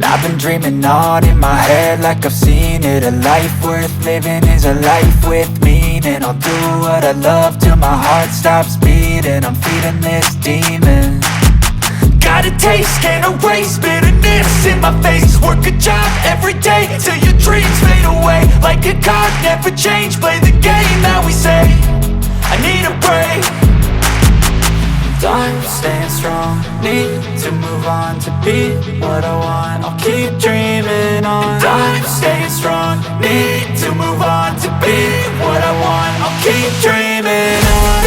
I've been dreaming on in my head like I've seen it. A life worth living is a life with meaning. I'll do what I love till my heart stops beating. I'm feeding this demon. Got a taste, can't erase bitterness in my face. Work a job every day till your dreams fade away. Like a card, never change, play the game that we say. I need a break. I'm staying strong, need to move on to be what I want. I'll keep dreaming on. I'm staying strong, need to move on to be what I want. I'll keep dreaming on.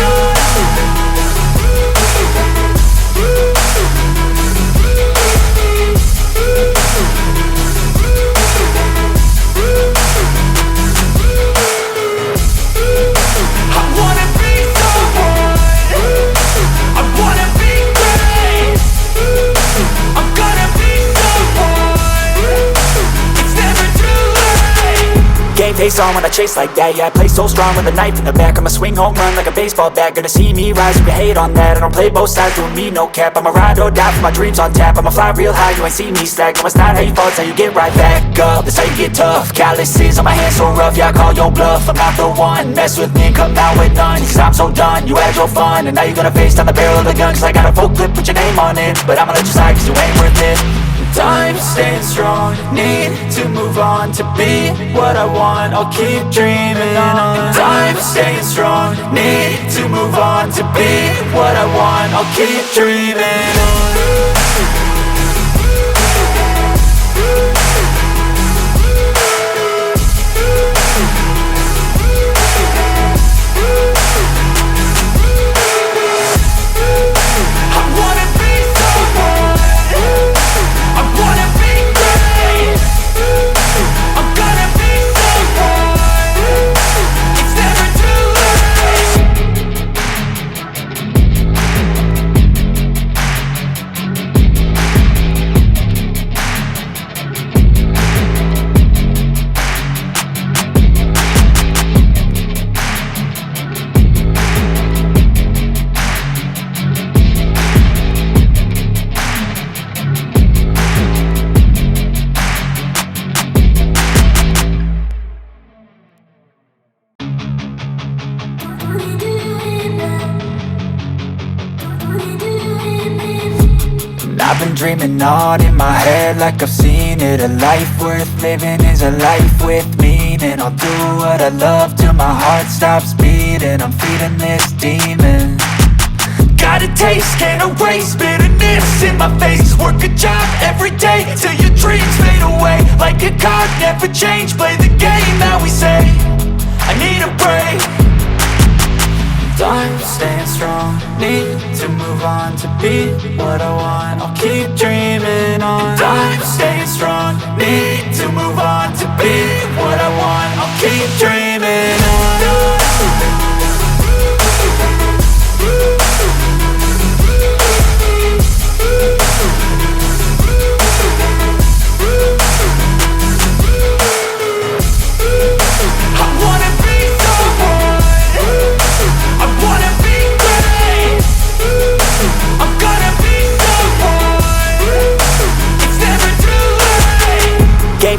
Face on when I chase like that, yeah, I play so strong with a knife in the back. I'ma swing home run like a baseball bat. Gonna see me rise if you hate on that. I don't play both sides, doing me no cap. I'ma ride or die for my dreams on tap. I'ma fly real high, you ain't see me slack. No, it's not how you fall, it's how you get right back up. That's how you get tough. Calluses on my hands so rough, yeah, I call your bluff. I'm not the one, mess with me and come out with none. Cause I'm so done, you had your fun. And now you're gonna face down the barrel of the gun. Cause I got a full clip, put your name on it. But I'ma let you slide cause you ain't worth it. I'm staying strong, need to move on to be what I want. I'll keep dreaming on. I'm staying strong, need to move on to be what I want. I'll keep dreaming on. I've been dreaming on in my head like I've seen it. A life worth living is a life with meaning. I'll do what I love till my heart stops beating. I'm feeding this demon. Got a taste, can't erase bitterness in my face. Work a job every day till your dreams fade away. Like a card, never change, play the game that we say. I need a break. I'm staying strong, need to move on to be what I want. I'll keep dreaming on. I'm staying strong, need to move on to be what I want. I'll keep dreaming on.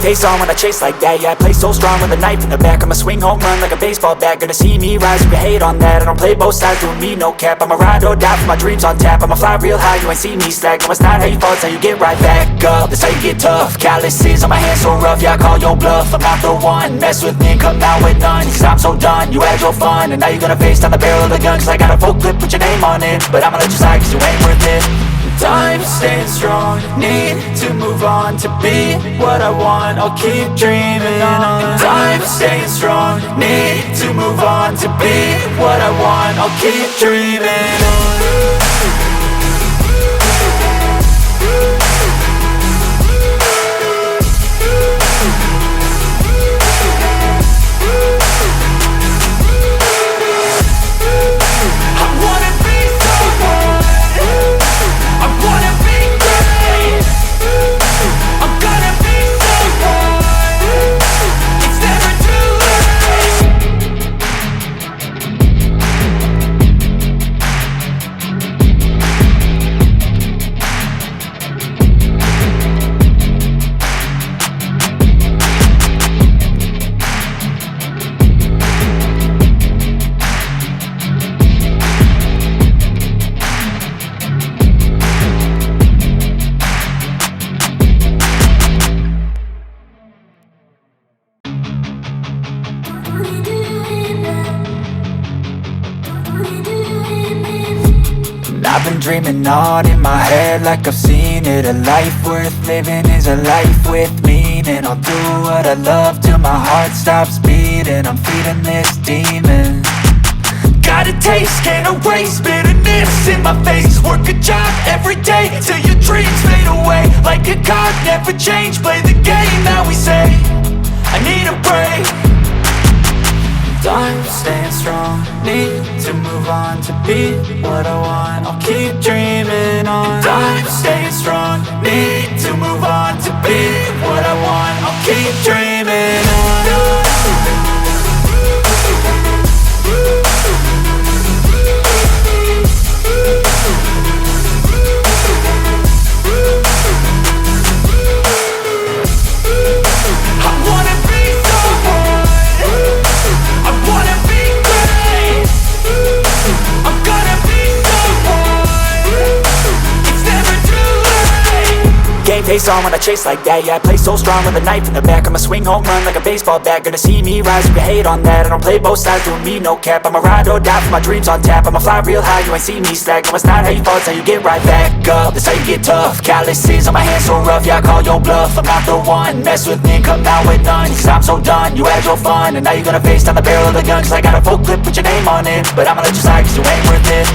Face on when I chase like that, yeah, I play so strong with a knife in the back. I'ma swing home run like a baseball bat. Gonna see me rise if you hate on that. I don't play both sides, doing me no cap. I'ma ride or die for my dreams on tap. I'ma fly real high, you ain't see me slack. No, it's not how you fall, it's how you get right back up. That's how you get tough. Calluses on my hands so rough, yeah, I call your bluff. I'm not the one, mess with me and come out with none. Cause I'm so done, you had your fun. And now you're gonna face down the barrel of the gun. Cause I got a full clip, put your name on it. But I'ma let you slide cause you ain't worth it. I'm staying strong, need to move on to be what I want. I'll keep dreaming on. I'm staying strong, need to move on to be what I want. I'll keep dreaming on. I've been dreaming on in my head like I've seen it. A life worth living is a life with meaning. I'll do what I love till my heart stops beating. I'm feeding this demon. Got a taste, can't erase bitterness in my face. Work a job every day till your dreams fade away. Like a card, never change, play the game that we say. I need a break. I'm staying strong, need to move on to be what I want. I'll keep dreaming on. I'm staying strong, need to move on to be what I want. I'll keep dreaming on. Game face on when I chase like that. Yeah, I play so strong with a knife in the back. I'ma swing home run like a baseball bat. Gonna see me rise, you can hate on that. I don't play both sides, doing me no cap. I'ma ride or die for my dreams on tap. I'ma fly real high, you ain't see me slack. No, it's not how you fall, it's how you get right back up. That's how you get tough. Calluses on my hands so rough, yeah, I call your bluff. I'm not the one, mess with me and come out with none. Cause I'm so done, you had your fun. And now you're gonna face down the barrel of the gun. Cause I got a full clip with your name on it. But I'ma let you slide cause you ain't worth it.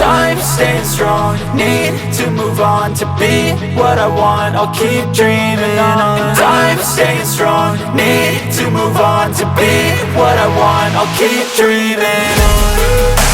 I'm staying strong, need to move on to be what I want. I'll keep dreaming on. I'm staying strong, need to move on to be what I want. I'll keep dreaming on.